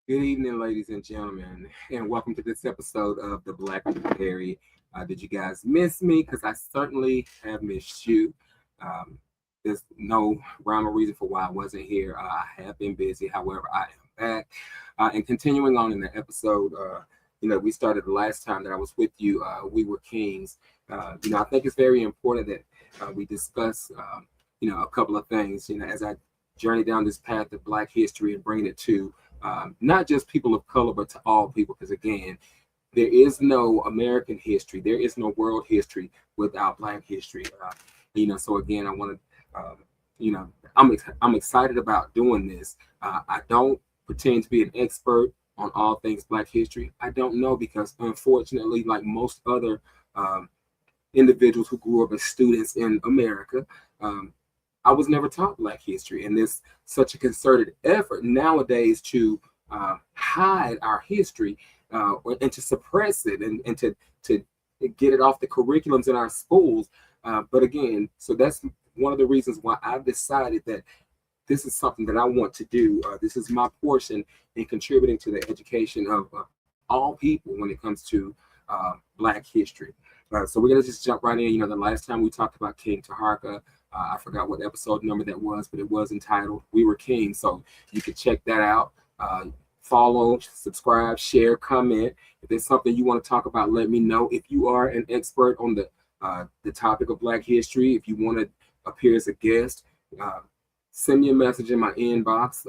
Good evening, ladies and gentlemen, and welcome to this episode of the Black Harry. Did you guys miss me? Because I certainly have missed you. Um, there's no rhyme or reason for why I wasn't here. I have been busy. However, I am back. And continuing on in the episode, we started the last time that I was with you. We were kings. I think it's very important that we discuss, a couple of things. As I journey down this path of Black history and bringing it to not just people of color, but to all people. Because again, there is no American history, there is no world history without Black history. So again, I want to, I'm excited about doing this. I don't pretend to be an expert on all things Black history. I don't know because unfortunately, like most other individuals who grew up as students in America, I was never taught Black history, and there's such a concerted effort nowadays to hide our history and to suppress it and to get it off the curriculums in our schools. But again, so that's one of the reasons why I've decided that this is something that I want to do. This is my portion in contributing to the education of all people when it comes to Black history. So we're going to just jump right in. The last time we talked about King Taharka, I forgot what episode number that was, but it was entitled We Were Kings. So you can check that out. Follow, subscribe, share, comment. If there's something you want to talk about, let me know. If you are an expert on the topic of Black history, if you want to appear as a guest, send me a message in my inbox.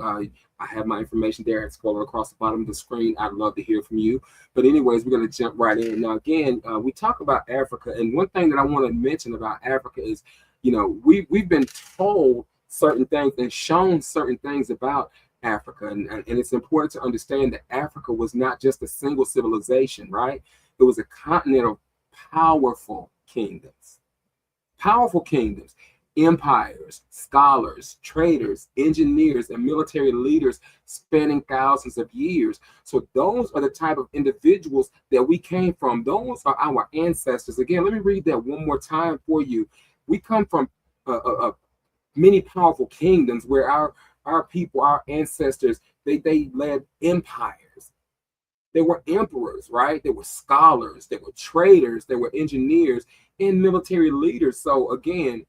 I have my information there. Scroll across the bottom of the screen. I'd love to hear from you. But anyways, we're going to jump right in. Now, again, we talk about Africa. And one thing that I want to mention about Africa is, we've been told certain things and shown certain things about Africa. And it's important to understand that Africa was not just a single civilization, right? It was a continent of powerful kingdoms. Powerful kingdoms. Empires, scholars, traders, engineers, and military leaders spanning thousands of years. So those are the type of individuals that we came from. Those are our ancestors. Again, let me read that one more time for you. We come from many powerful kingdoms where our people, our ancestors, they led empires. They were emperors, right? They were scholars, they were traders, they were engineers, and military leaders. So again,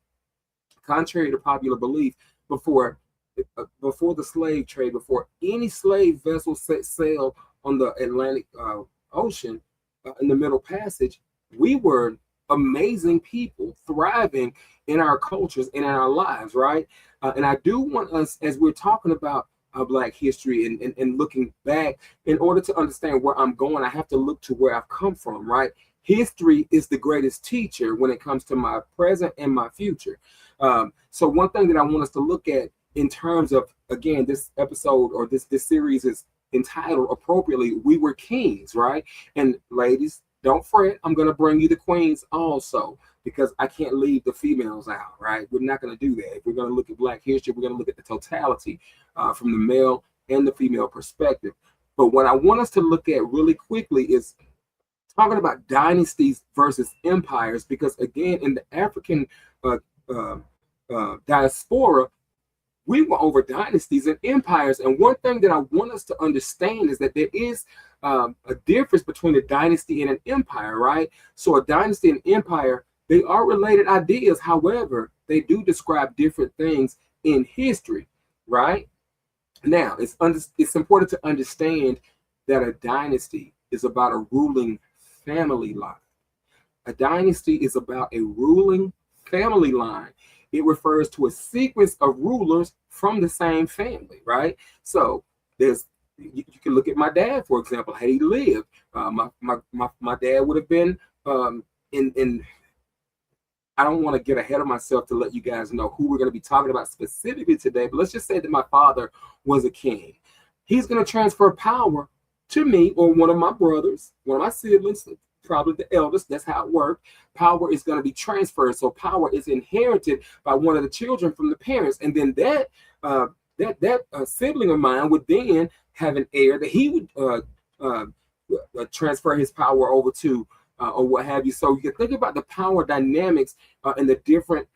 contrary to popular belief, before the slave trade, before any slave vessel set sail on the Atlantic Ocean in the Middle Passage, we were amazing people thriving in our cultures and in our lives, right? And I do want us, as we're talking about Black history and looking back, in order to understand where I'm going, I have to look to where I've come from, right? History is the greatest teacher when it comes to my present and my future. So one thing that I want us to look at in terms of, again, this episode or this series is entitled appropriately, We Were Kings, right? And ladies, don't fret, I'm going to bring you the queens also, because I can't leave the females out, right? We're not going to do that. If we're going to look at Black history, we're going to look at the totality from the male and the female perspective. But what I want us to look at really quickly is talking about dynasties versus empires, because again, in the African diaspora, we were over dynasties and empires. And one thing that I want us to understand is that there is a difference between a dynasty and an empire, right? So a dynasty and empire, they are related ideas. However, they do describe different things in history, right? Now, it's important to understand that a dynasty is about a ruling family line. A dynasty is about a ruling family line. It refers to a sequence of rulers from the same family, right? So you can look at my dad, for example. Had he lived, my dad would have been in. I don't want to get ahead of myself to let you guys know who we're going to be talking about specifically today, but let's just say that my father was a king. He's going to transfer power to me or one of my brothers, one of my siblings, probably the eldest. That's how it worked. Power is going to be transferred. So power is inherited by one of the children from the parents. And then that sibling of mine would then have an heir that he would transfer his power over to, or what have you. So you can think about the power dynamics and the different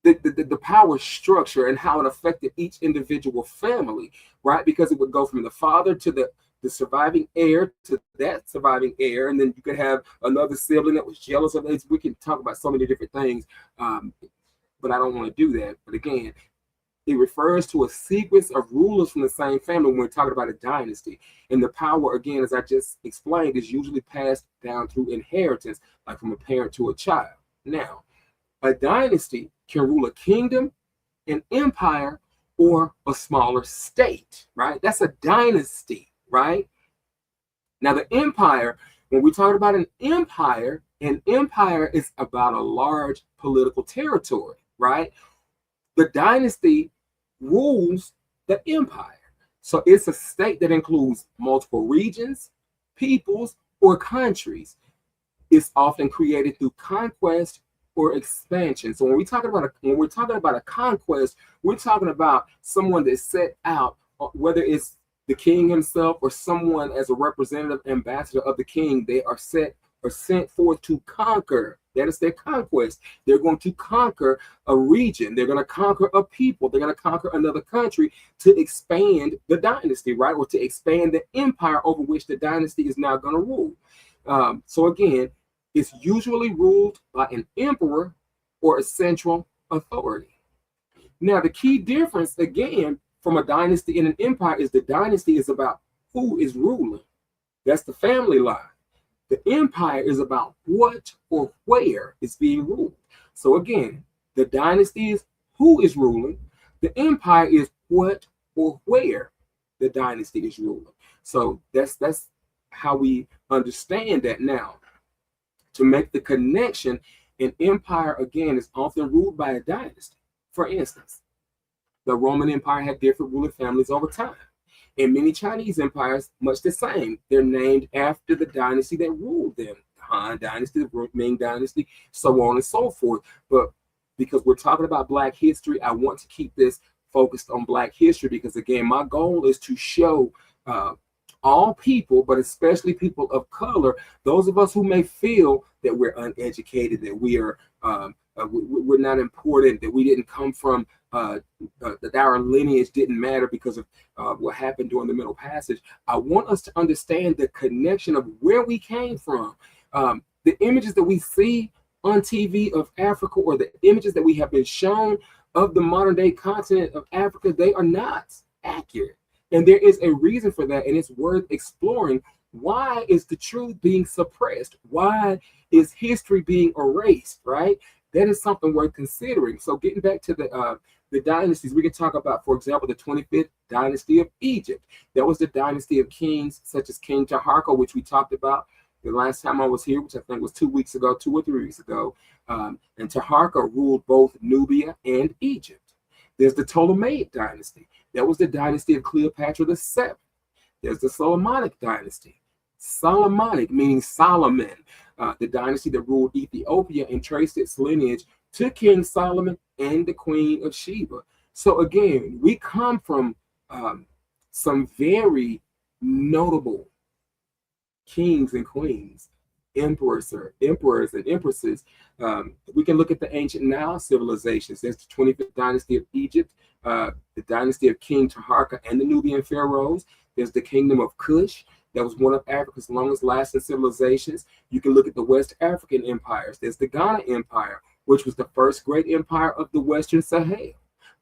the power structure and how it affected each individual family, right? Because it would go from the father to the surviving heir to that surviving heir, and then you could have another sibling that was jealous of it. We can talk about so many different things, but I don't want to do that. But again, it refers to a sequence of rulers from the same family when we're talking about a dynasty. And the power, again, as I just explained, is usually passed down through inheritance, like from a parent to a child. Now, a dynasty can rule a kingdom, an empire, or a smaller state, right? That's a dynasty, right? Now, the empire, when we talk about an empire is about a large political territory, right? The dynasty rules the empire. So it's a state that includes multiple regions, peoples, or countries. It's often created through conquest or expansion. So when we're talking about a conquest, we're talking about someone that set out, whether it's the king himself or someone as a representative ambassador of the king, they are sent forth to conquer. That is their conquest. They're going to conquer a region. They're going to conquer a people. They're going to conquer another country to expand the dynasty, right? Or to expand the empire over which the dynasty is now going to rule. So again, it's usually ruled by an emperor or a central authority. Now, the key difference, again, from a dynasty and an empire is the dynasty is about who is ruling. That's the family line. The empire is about what or where is being ruled. So again, the dynasty is who is ruling. The empire is what or where the dynasty is ruling. So that's how we understand that now. To make the connection, an empire, again, is often ruled by a dynasty. For instance, the Roman Empire had different ruling families over time. And many Chinese empires, much the same. They're named after the dynasty that ruled them. The Han Dynasty, the Ming Dynasty, so on and so forth. But because we're talking about Black history, I want to keep this focused on Black history because, again, my goal is to show all people, but especially people of color, those of us who may feel that we're uneducated, that we are we're not important, that we didn't come from that our lineage didn't matter because of what happened during the Middle Passage. I want us to understand the connection of where we came from. The images that we see on TV of Africa, or the images that we have been shown of the modern day continent of Africa, they are not accurate. And there is a reason for that, and it's worth exploring. Why is the truth being suppressed? Why is history being erased, right? That is something worth considering. So getting back to the dynasties, we can talk about, for example, the 25th dynasty of Egypt. That was the dynasty of kings such as King Taharqa, which we talked about the last time I was here, which I think was 2 weeks ago, 2 or 3 weeks ago. And Taharqa ruled both Nubia and Egypt. There's the Ptolemaic dynasty. That was the dynasty of Cleopatra VII. There's the Solomonic dynasty. Solomonic, meaning Solomon, the dynasty that ruled Ethiopia and traced its lineage to King Solomon and the Queen of Sheba. So again, we come from some very notable kings and queens, emperors and empresses. We can look at the ancient Nile civilizations. There's the 25th dynasty of Egypt, the dynasty of King Taharqa and the Nubian pharaohs. There's the kingdom of Kush. That was one of Africa's longest lasting civilizations. You can look at the West African empires. There's the Ghana Empire, which was the first great empire of the Western Sahel.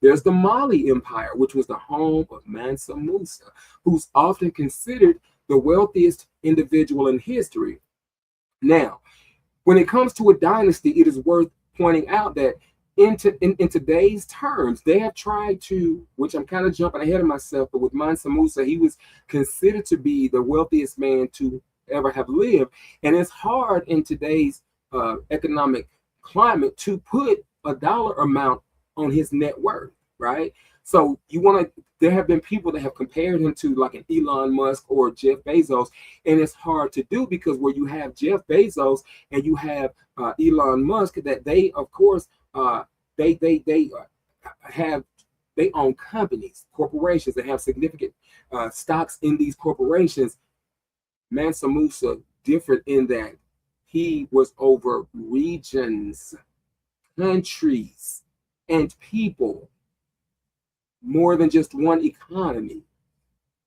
There's the Mali Empire, which was the home of Mansa Musa, who's often considered the wealthiest individual in history. Now, when it comes to a dynasty, it is worth pointing out that in today's terms, they have tried to, which I'm kind of jumping ahead of myself, but with Mansa Musa, he was considered to be the wealthiest man to ever have lived. And it's hard in today's economic climate to put a dollar amount on his net worth, right? So there have been people that have compared him to like an Elon Musk or Jeff Bezos, and it's hard to do because where you have Jeff Bezos and you have Elon Musk, that they, of course, they own companies, corporations that have significant stocks in these corporations. Mansa Musa different in that he was over regions, countries, and people more than just one economy.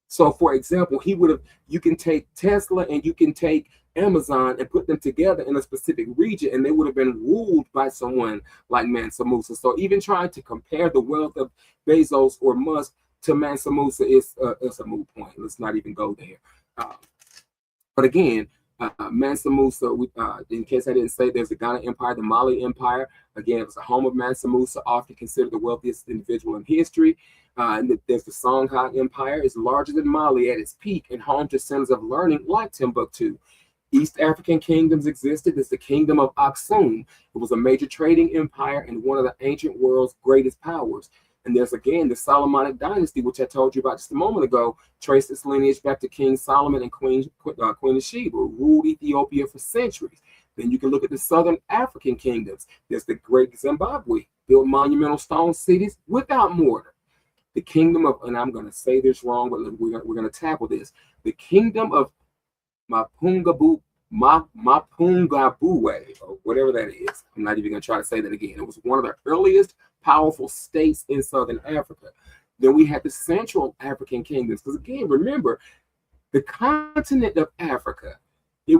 So, for example, you can take Tesla and you can take Amazon and put them together in a specific region, and they would have been ruled by someone like Mansa Musa. So, even trying to compare the wealth of Bezos or Musk to Mansa Musa is a moot point. Let's not even go there. But again, Mansa Musa, in case I didn't say, there's the Ghana Empire, the Mali Empire. Again, it was the home of Mansa Musa, often considered the wealthiest individual in history. And there's the Songhai Empire, is larger than Mali at its peak and home to centers of learning like Timbuktu. East African kingdoms existed. There's the Kingdom of Aksum. It was a major trading empire and one of the ancient world's greatest powers. And there's again the Solomonic dynasty, which I told you about just a moment ago, traced its lineage back to King Solomon and Queen of Sheba, ruled Ethiopia for centuries. Then you can look at the southern African kingdoms. There's the Great Zimbabwe, built monumental stone cities without mortar. The kingdom of, and I'm going to say this wrong, but we're going to tackle this. The kingdom of Mapungabwe, or whatever that is. I'm not even going to try to say that again. It was one of the earliest powerful states in Southern Africa. Then we had the Central African kingdoms. Because again, remember, the continent of Africa, there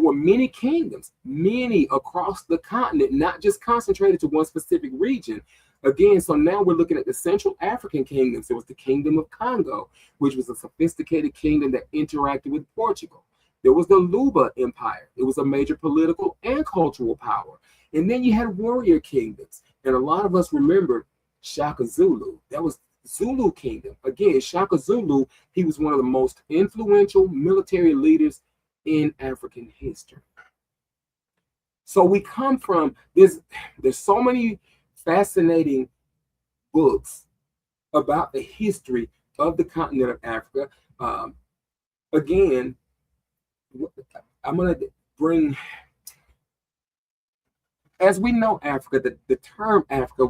were many kingdoms, many across the continent, not just concentrated to one specific region. Again, so now we're looking at the Central African kingdoms. There was the Kingdom of Congo, which was a sophisticated kingdom that interacted with Portugal. There was the Luba Empire. It was a major political and cultural power. And then you had warrior kingdoms. And a lot of us remember Shaka Zulu. That was Zulu kingdom. Again, Shaka Zulu, he was one of the most influential military leaders in African history. So we come from there's so many fascinating books about the history of the continent of Africa. Again, I'm going to bring, as we know, Africa, the term Africa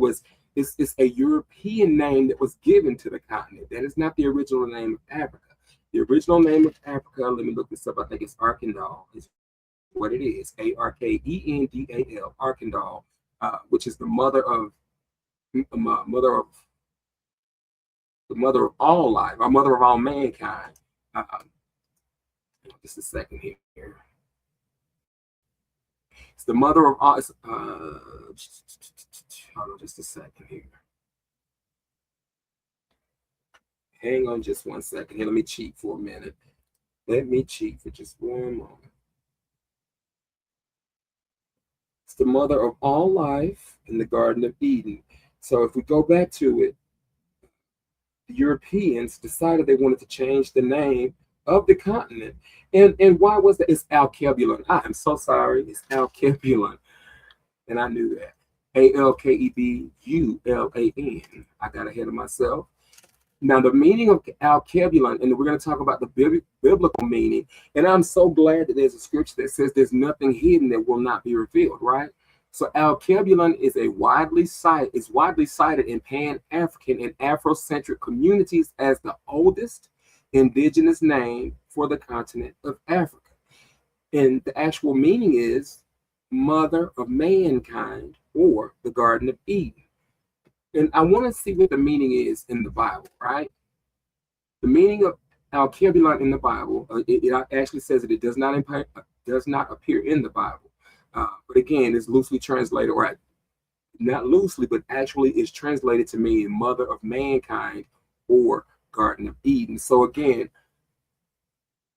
is a European name that was given to the continent. That is not the original name of Africa. The original name of Africa, let me look this up, I think it's Arkendal, is what it is, Arkendal, Arkendal, which is the mother of all life, or mother of all mankind. Just a second here. It's the mother of all. Hold on just a second here. Hang on just 1 second here. Let me cheat for a minute. Let me cheat for just one moment. It's the mother of all life in the Garden of Eden. So if we go back to it, the Europeans decided they wanted to change the name of the continent. And why was that? It's Alkebulan. I am so sorry. It's Alkebulan. And I knew that. Alkebulan. I got ahead of myself. Now, the meaning of Alkebulan, and we're going to talk about the biblical meaning. And I'm so glad that there's a scripture that says there's nothing hidden that will not be revealed, right? So Alkebulan is widely cited in Pan-African and Afrocentric communities as the oldest indigenous name for the continent of Africa. And the actual meaning is mother of mankind, or the Garden of Eden. And I want to see what the meaning is in the Bible, right? The meaning of Alkebulan in the Bible, it actually says that it does not appear in the Bible. But again, it's loosely translated, right? Not loosely, but actually is translated to mean mother of mankind or Garden of Eden. So again,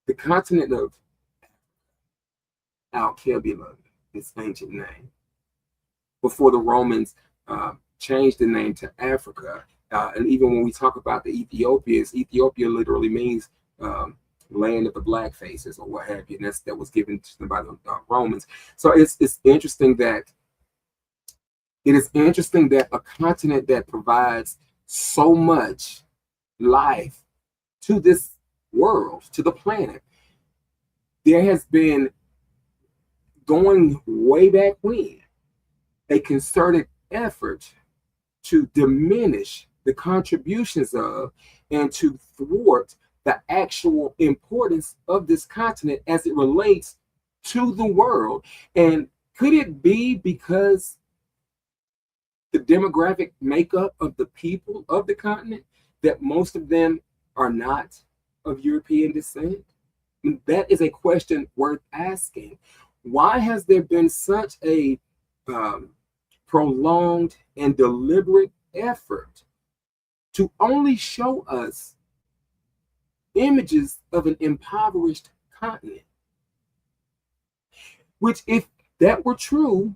the continent of Alkebulan, its ancient name, before the Romans changed the name to Africa. And even when we talk about the Ethiopians, Ethiopia literally means land of the black faces or what have you. And that was given to them by the Romans. So it's interesting that a continent that provides so much life to this world, to the planet, there has been, going way back when, a concerted effort to diminish the contributions of and to thwart the actual importance of this continent as it relates to the world. And could it be because the demographic makeup of the people of the continent, that most of them are not of European descent? That is a question worth asking. Why has there been such a prolonged and deliberate effort to only show us images of an impoverished continent? Which, if that were true,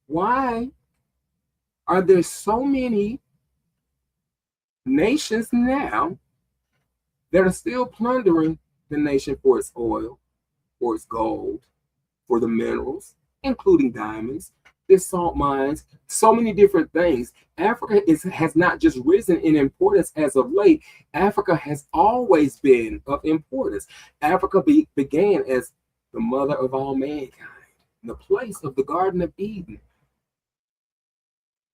why are there so many nations now that are still plundering the nation for its oil, for its gold, for the minerals, including diamonds, there's salt mines, so many different things? Africa has not just risen in importance as of late. Africa has always been of importance. Africa began as the mother of all mankind, the place of the Garden of Eden.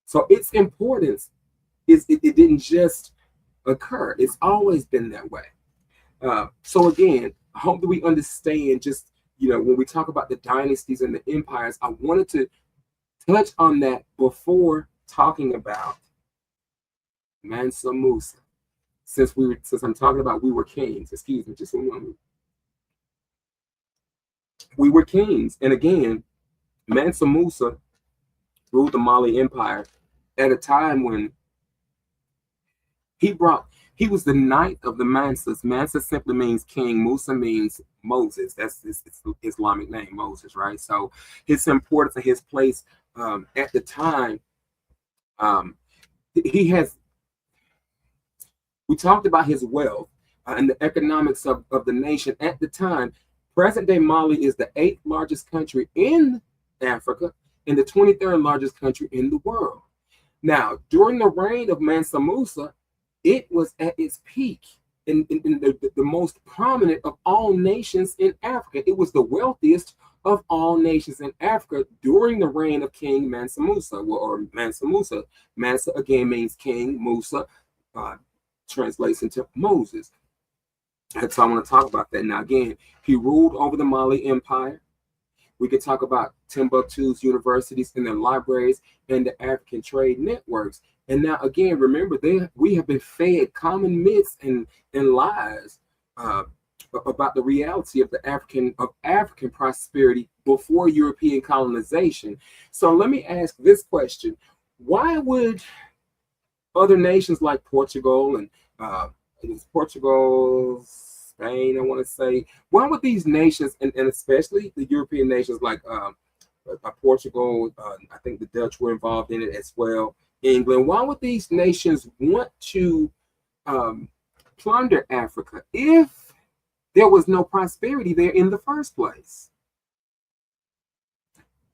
So its importance it didn't just occur. It's always been that way. So again, I hope that we understand just, when we talk about the dynasties and the empires, I wanted to touch on that before talking about Mansa Musa. Since I'm talking about we were kings, excuse me, just a moment. We were kings. And again, Mansa Musa ruled the Mali Empire at a time when he was the knight of the Mansas. Mansa simply means king. Musa means Moses. That's his Islamic name, Moses, right? So his importance and his place at the time, we talked about his wealth and the economics of the nation at the time. Present-day Mali is the 8th largest country in Africa and the 23rd largest country in the world. Now, during the reign of Mansa Musa, it was at its peak in the most prominent of all nations in Africa. It was the wealthiest of all nations in Africa during the reign of King Mansa Musa, or Mansa Musa. Mansa again means king. Musa translates into Moses. And so I want to talk about that. Now, again, he ruled over the Mali Empire. We could talk about Timbuktu's universities and their libraries and the African trade networks. And now, again, remember, we have been fed common myths and lies about the reality of African prosperity before European colonization. So let me ask this question: why would other nations like Portugal and Spain, I want to say, why would these nations, and especially the European nations like Portugal, I think the Dutch were involved in it as well, England, why would these nations want to plunder Africa if there was no prosperity there in the first place?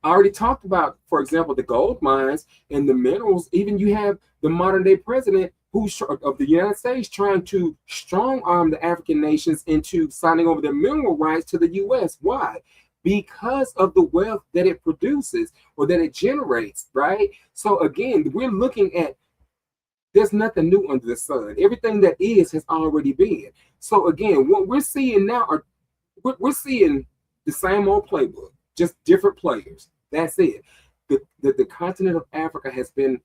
I already talked about, for example, the gold mines and the minerals. Even you have the modern day president of the United States trying to strong arm the African nations into signing over their mineral rights to the U.S. Why? Because of the wealth that it produces or that it generates, right? So again, we're looking at, there's nothing new under the sun. Everything that has already been. So again, what we're seeing now we're seeing the same old playbook, just different players. That's it. The continent of Africa has been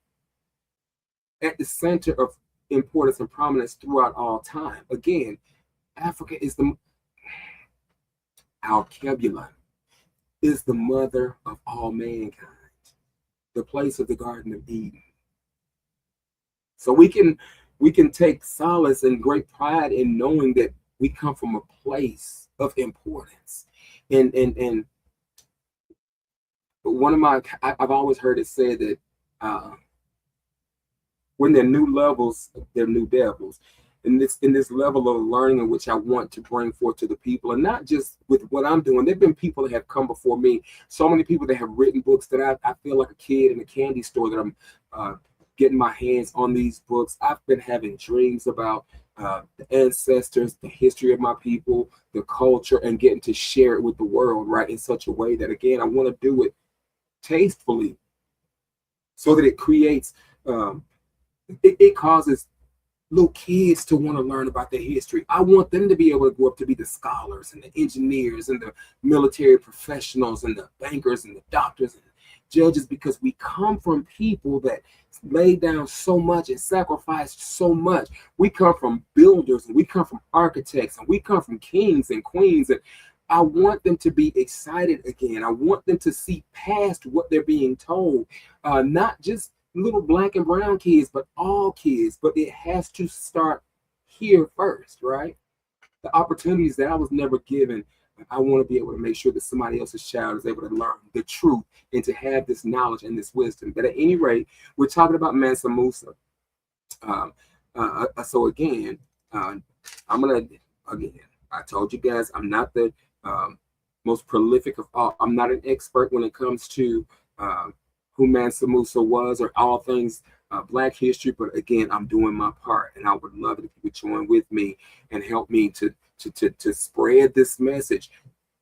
at the center of importance and prominence throughout all time. Again, Africa is Al-Kebula is the mother of all mankind, the place of the Garden of Eden. So we can take solace and great pride in knowing that we come from a place of importance. And one of I've always heard it said that when there are new levels, there are new devils. In this level of learning in which I want to bring forth to the people, and not just with what I'm doing. There've been people that have come before me, so many people that have written books that I feel like a kid in a candy store that I'm getting my hands on these books. I've been having dreams about the ancestors, the history of my people, the culture, and getting to share it with the world, right, in such a way that, again, I want to do it tastefully so that it creates, it causes little kids to want to learn about their history. I want them to be able to grow up to be the scholars and the engineers and the military professionals and the bankers and the doctors judges because we come from people that laid down so much and sacrificed so much. We come from builders, and we come from architects, and we come from kings and queens. And I want them to be excited again. I want them to see past what they're being told, not just little black and brown kids, but all kids. But it has to start here first, right? The opportunities that I was never given, I want to be able to make sure that somebody else's child is able to learn the truth and to have this knowledge and this wisdom. But at any rate, we're talking about Mansa Musa. So again, I told you guys, I'm not the most prolific of all. I'm not an expert when it comes to who Mansa Musa was or all things Black history, but again, I'm doing my part, and I would love it if you would join with me and help me to spread this message.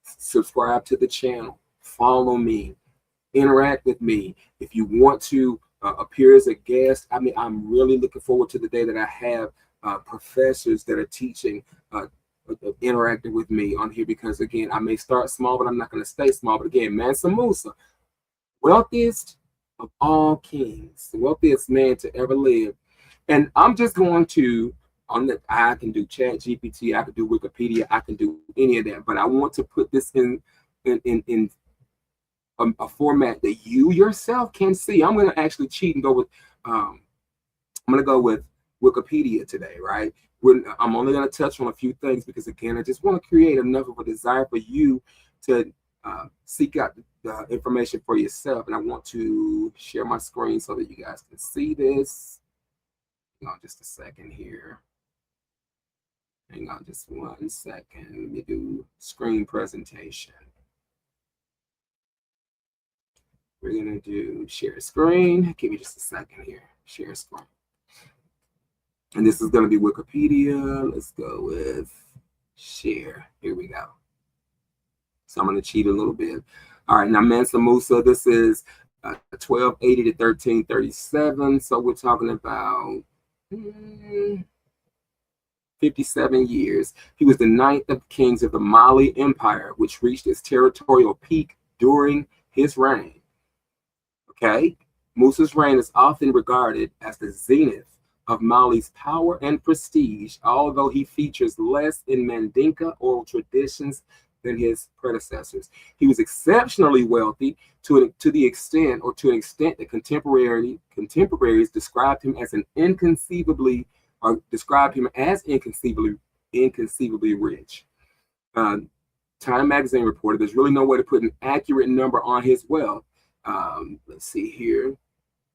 Subscribe to the channel, follow me, interact with me. If you want to appear as a guest, I mean, I'm really looking forward to the day that I have professors that are teaching, interacting with me on here, because again, I may start small, but I'm not going to stay small. But again, Mansa Musa, wealthiest of all kings, the wealthiest man to ever live. And I'm just going to, I can do Chat GPT, I can do Wikipedia, I can do any of that, but I want to put this in a format that you yourself can see. I'm going to actually cheat and go with, I'm going to go with Wikipedia today, right? I'm only going to touch on a few things because, again, I just want to create enough of a desire for you to seek out the information for yourself. And I want to share my screen so that you guys can see this. Hang on just a second here. Hang on just 1 second. Let me do screen presentation. We're going to do share screen. Give me just a second here. Share screen. And this is going to be Wikipedia. Let's go with share. Here we go. So I'm going to cheat a little bit. All right, now Mansa Musa, this is 1280 to 1337. So we're talking about 57 years. He was the 9th of kings of the Mali Empire, which reached its territorial peak during his reign. Okay, Musa's reign is often regarded as the zenith of Mali's power and prestige, although he features less in Mandinka oral traditions than his predecessors. He was exceptionally wealthy to an extent that contemporaries described him as inconceivably rich. Time magazine reported there's really no way to put an accurate number on his wealth. Let's see here.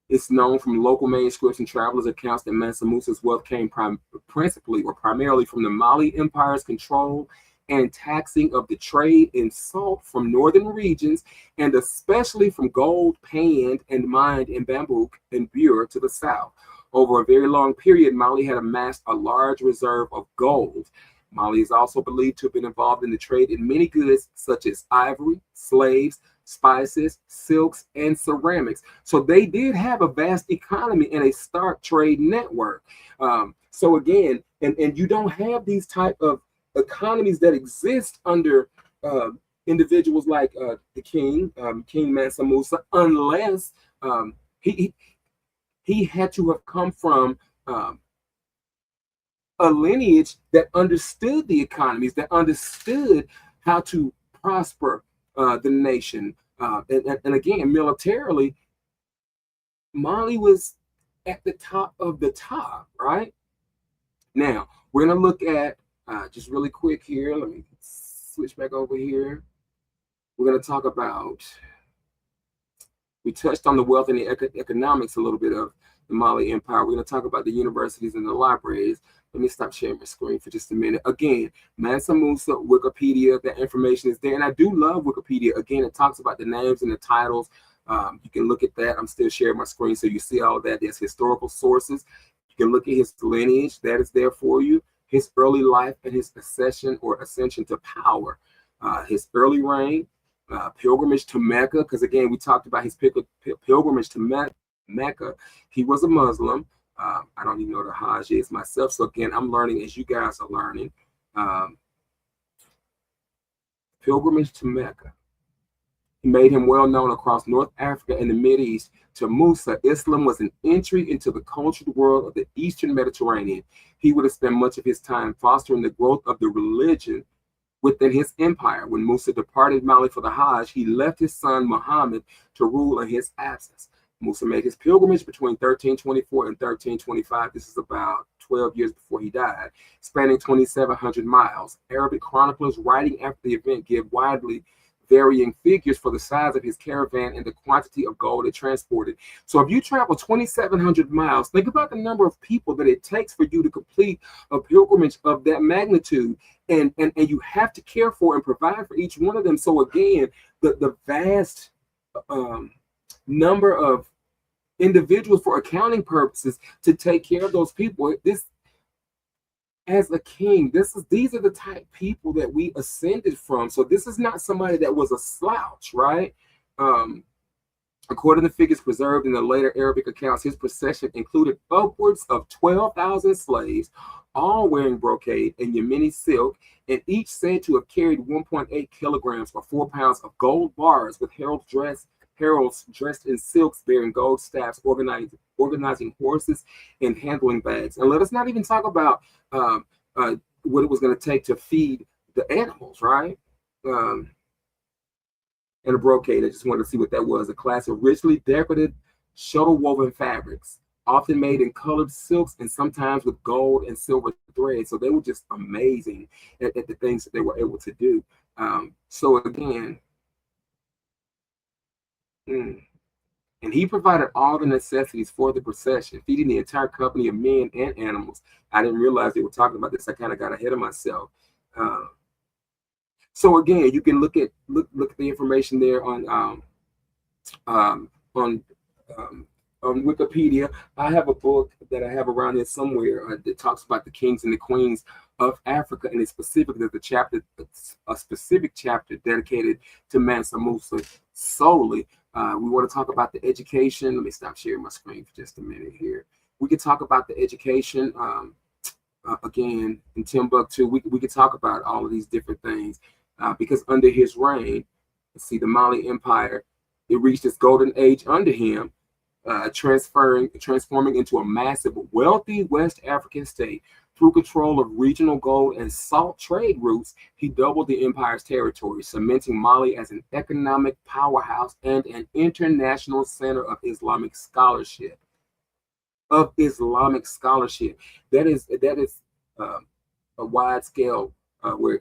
It's known from local manuscripts and travelers' accounts that Mansa Musa's wealth came primarily from the Mali Empire's control and taxing of the trade in salt from northern regions, and especially from gold panned and mined in Bambouk and Bure to the south. Over a very long period, Mali had amassed a large reserve of gold. Mali is also believed to have been involved in the trade in many goods such as ivory, slaves, spices, silks, and ceramics. So they did have a vast economy and a stark trade network. So again, and you don't have these type of economies that exist under individuals like the king, King Mansa Musa, unless he had to have come from a lineage that understood the economies, that understood how to prosper the nation. And again, militarily, Mali was at the top of the top, right? Now, we're going to look at, just really quick here, let me switch back over here. We're going to talk about, we touched on the wealth and the economics a little bit of the Mali Empire. We're going to talk about the universities and the libraries. Let me stop sharing my screen for just a minute. Again, Mansa Musa, Wikipedia, that information is there. And I do love Wikipedia. Again, it talks about the names and the titles. You can look at that. I'm still sharing my screen so you see all of that. There's historical sources. You can look at his lineage. That is there for you. His early life and his ascension to power. His early reign, pilgrimage to Mecca. Because again, we talked about his pilgrimage to Mecca. He was a Muslim. I don't even know what the Hajj is myself. So again, I'm learning as you guys are learning. Pilgrimage to Mecca. He made him well known across North Africa and the Mideast. To Musa, Islam was an entry into the cultured world of the Eastern Mediterranean. He would have spent much of his time fostering the growth of the religion within his empire. When Musa departed Mali for the Hajj, he left his son Muhammad to rule in his absence. Musa made his pilgrimage between 1324 and 1325. This is about 12 years before he died, spanning 2,700 miles. Arabic chroniclers writing after the event give widely varying figures for the size of his caravan and the quantity of gold it transported. So if you travel 2,700 miles, think about the number of people that it takes for you to complete a pilgrimage of that magnitude. And you have to care for and provide for each one of them. So again, the vast number of individuals for accounting purposes to take care of those people. This, as a king, these are the type of people that we ascended from. So this is not somebody that was a slouch, right? According to figures preserved in the later Arabic accounts, his procession included upwards of 12,000 slaves, all wearing brocade and Yemeni silk, and each said to have carried 1.8 kilograms or 4 pounds of gold bars, with heralds dressed in silks bearing gold staffs, organizing horses and handling bags. And let us not even talk about what it was going to take to feed the animals, right? And a brocade, I just wanted to see what that was. A class of richly decorated shuttle woven fabrics, often made in colored silks and sometimes with gold and silver thread. So they were just amazing at the things that they were able to do. So again, and he provided all the necessities for the procession, feeding the entire company of men and animals. I didn't realize they were talking about this. I kind of got ahead of myself. So again, you can look at the information there on Wikipedia. I have a book that I have around here somewhere that talks about the kings and the queens of Africa, and it's specifically a specific chapter dedicated to Mansa Musa solely. We want to talk about the education. Let me stop sharing my screen for just a minute here. We could talk about the education again in Timbuktu. We could talk about all of these different things because under his reign, let's see, the Mali Empire, it reached its golden age under him, transforming into a massive, wealthy West African state. Through control of regional gold and salt trade routes, he doubled the empire's territory, cementing Mali as an economic powerhouse and an international center of Islamic scholarship. That is a wide scale where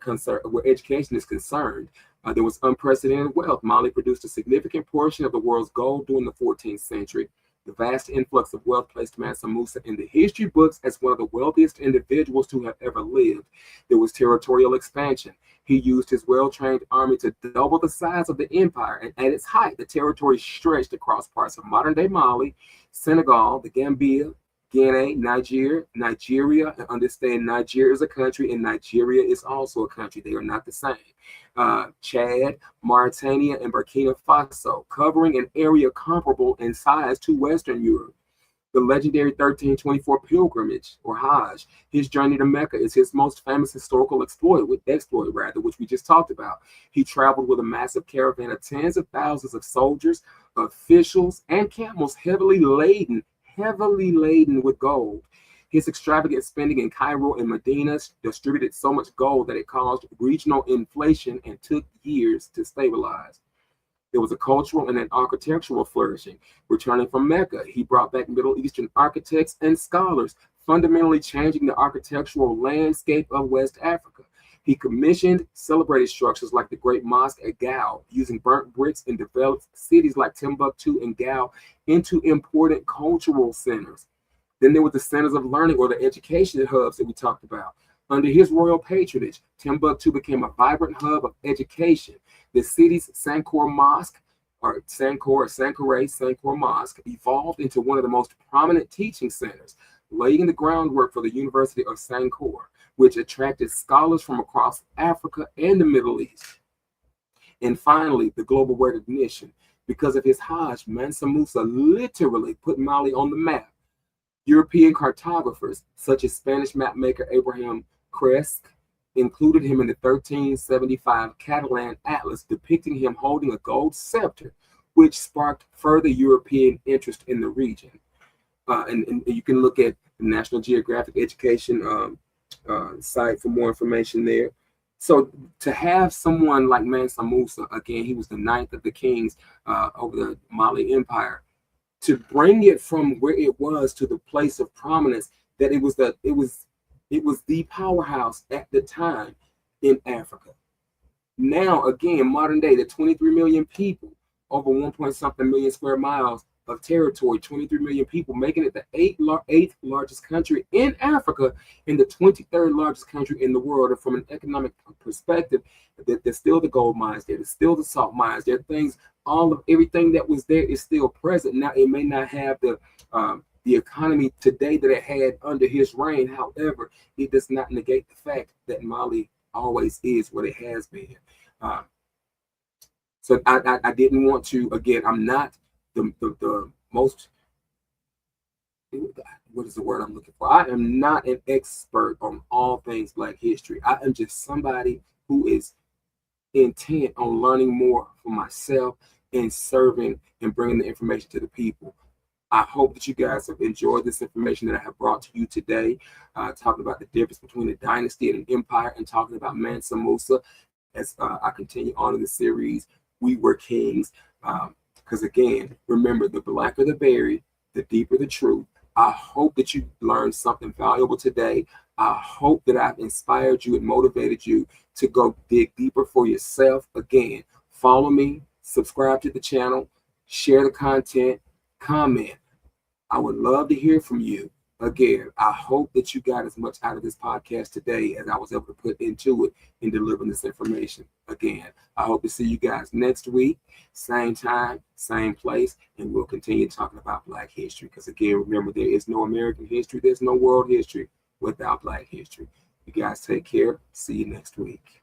education is concerned. There was unprecedented wealth. Mali produced a significant portion of the world's gold during the 14th century. The vast influx of wealth placed Mansa Musa in the history books as one of the wealthiest individuals to have ever lived. There was territorial expansion. He used his well-trained army to double the size of the empire, and at its height, the territory stretched across parts of modern-day Mali, Senegal, the Gambia, Guinea, Nigeria, and understand Nigeria is a country and Nigeria is also a country. They are not the same. Chad, Mauritania, and Burkina Faso, covering an area comparable in size to Western Europe. The legendary 1324 pilgrimage, or Hajj, his journey to Mecca, is his most famous historical exploit, which we just talked about. He traveled with a massive caravan of tens of thousands of soldiers, officials, and camels heavily laden with gold. His extravagant spending in Cairo and Medina distributed so much gold that it caused regional inflation and took years to stabilize. There was a cultural and an architectural flourishing. Returning from Mecca, he brought back Middle Eastern architects and scholars, fundamentally changing the architectural landscape of West Africa. He commissioned celebrated structures like the Great Mosque at Gao, using burnt bricks, and developed cities like Timbuktu and Gao into important cultural centers. Then there were the centers of learning, or the education hubs that we talked about. Under his royal patronage, Timbuktu became a vibrant hub of education. The city's Sankore Mosque, or Sankore Mosque, evolved into one of the most prominent teaching centers, laying the groundwork for the University of Sankore, which attracted scholars from across Africa and the Middle East. And finally, the global recognition. Because of his Hajj, Mansa Musa literally put Mali on the map. European cartographers, such as Spanish mapmaker Abraham Cresque included him in the 1375 Catalan Atlas, depicting him holding a gold scepter, which sparked further European interest in the region. And you can look at the National Geographic Education site for more information there. So to have someone like Mansa Musa, again, he was the ninth of the kings over the Mali Empire, to bring it from where it was to the place of prominence that it was the powerhouse at the time in Africa. Now, again, modern day, the 23 million people, over 1 point something million square miles of territory, 23 million people, making it the eighth largest country in Africa and the 23rd largest country in the world. And from an economic perspective, there's still the gold mines there, there's still the salt mines, there are things, everything that was there is still present. Now, it may not have the economy today that it had under his reign. However, it does not negate the fact that Mali always is what it has been. So I didn't want to, again, I'm not the most, what is the word I'm looking for? I am not an expert on all things Black history. I am just somebody who is intent on learning more for myself and serving and bringing the information to the people. I hope that you guys have enjoyed this information that I have brought to you today, talking about the difference between a dynasty and an empire, and talking about Mansa Musa as I continue on in the series, We Were Kings. Because again, remember, the blacker the berry, the deeper the truth. I hope that you learned something valuable today. I hope that I've inspired you and motivated you to go dig deeper for yourself. Again, follow me, subscribe to the channel, share the content, comment. I would love to hear from you. Again, I hope that you got as much out of this podcast today as I was able to put into it in delivering this information. Again, I hope to see you guys next week, same time, same place, and we'll continue talking about Black history. Because again, remember, there is no American history, there's no world history without Black history. You guys take care. See you next week.